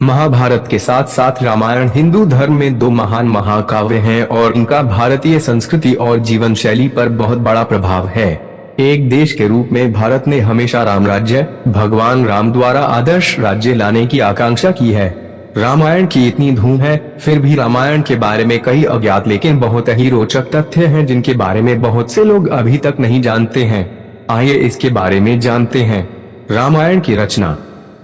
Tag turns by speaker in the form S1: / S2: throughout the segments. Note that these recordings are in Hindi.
S1: महाभारत के साथ साथ रामायण हिंदू धर्म में दो महान महाकाव्य हैं और इनका भारतीय संस्कृति और जीवन शैली पर बहुत बड़ा प्रभाव है। एक देश के रूप में भारत ने हमेशा राम राज्य, भगवान राम द्वारा आदर्श राज्य लाने की आकांक्षा की है। रामायण की इतनी धूम है, फिर भी रामायण के बारे में कई अज्ञात लेकिन बहुत ही रोचक तथ्य हैं जिनके बारे में बहुत से लोग अभी तक नहीं जानते हैं। आइए इसके बारे में जानते हैं। रामायण की रचना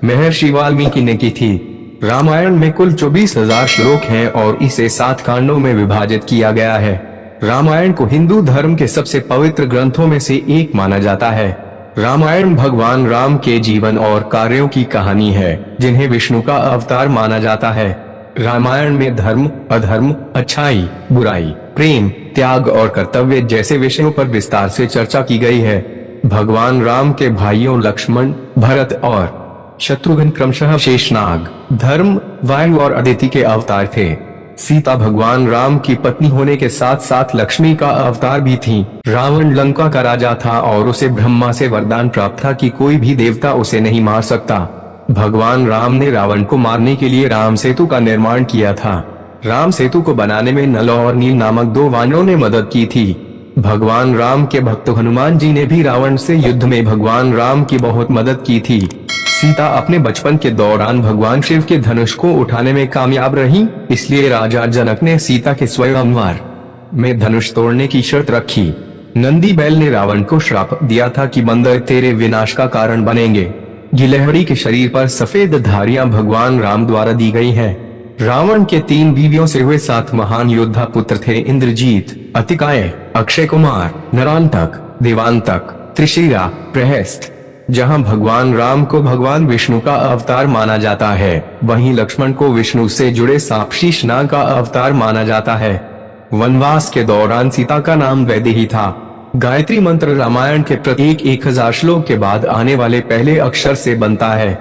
S1: महर्षि वाल्मीकि ने की थी। रामायण में कुल 24,000 श्लोक हैं और इसे 7 कांडों में विभाजित किया गया है। रामायण को हिंदू धर्म के सबसे पवित्र ग्रंथों में से एक माना जाता है। रामायण भगवान राम के जीवन और कार्यों की कहानी है, जिन्हें विष्णु का अवतार माना जाता है। रामायण में धर्म, अधर्म, अच्छाई, बुराई, प्रेम, त्याग और कर्तव्य जैसे विषयों पर विस्तार से चर्चा की गई है। भगवान राम के भाइयों लक्ष्मण, भरत और शत्रुघ्न क्रमशः शेषनाग, धर्म, वायु और अदिति के अवतार थे। सीता भगवान राम की पत्नी होने के साथ साथ लक्ष्मी का अवतार भी थी। रावण लंका का राजा था और उसे ब्रह्मा से वरदान प्राप्त था कि कोई भी देवता उसे नहीं मार सकता। भगवान राम ने रावण को मारने के लिए राम सेतु का निर्माण किया था। राम सेतु को बनाने में नल और नील नामक 2 वानरों ने मदद की थी। भगवान राम के भक्त हनुमान जी ने भी रावण से युद्ध में भगवान राम की बहुत मदद की थी। सीता अपने बचपन के दौरान भगवान शिव के धनुष को उठाने में कामयाब रही, इसलिए राजा जनक ने सीता के स्वयंवर में धनुष तोड़ने की शर्त रखी। नंदी बैल ने रावण को श्राप दिया था कि बंदर तेरे विनाश का कारण बनेंगे। गिलहरी के शरीर पर सफेद धारियां भगवान राम द्वारा दी गई हैं। रावण के 3 बीवियों से हुए 7 महान योद्धा पुत्र थे इंद्रजीत, अतिकाय, अक्षय कुमार, नरांतक, देवांतक, त्रिशिरा, प्रहस्त। जहां भगवान राम को भगवान विष्णु का अवतार माना जाता है, वहीं लक्ष्मण को विष्णु से जुड़े सांप शीशनाग का अवतार माना जाता है। वनवास के दौरान सीता का नाम वैदेही था। गायत्री मंत्र रामायण के प्रत्येक 1000 श्लोक के बाद आने वाले पहले अक्षर से बनता है।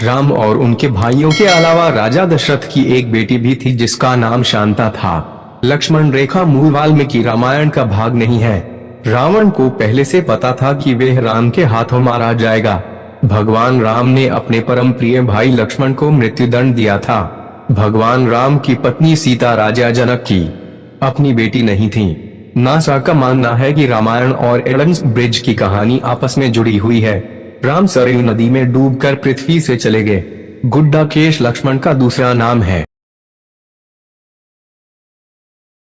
S1: राम और उनके भाइयों के अलावा राजा दशरथ की एक बेटी भी थी जिसका नाम शांता था। लक्ष्मण रेखा मूल वाल्मीकि रामायण का भाग नहीं है। रावण को पहले से पता था कि वह राम के हाथों मारा जाएगा। भगवान राम ने अपने परम प्रिय भाई लक्ष्मण को मृत्युदंड दिया था। भगवान राम की पत्नी सीता राजा जनक की अपनी बेटी नहीं थी। नासा का मानना है कि रामायण और एडम्स ब्रिज की कहानी आपस में जुड़ी हुई है। राम सरयू नदी में डूबकर पृथ्वी से चले गए। गुड्डाकेश लक्ष्मण का दूसरा नाम है।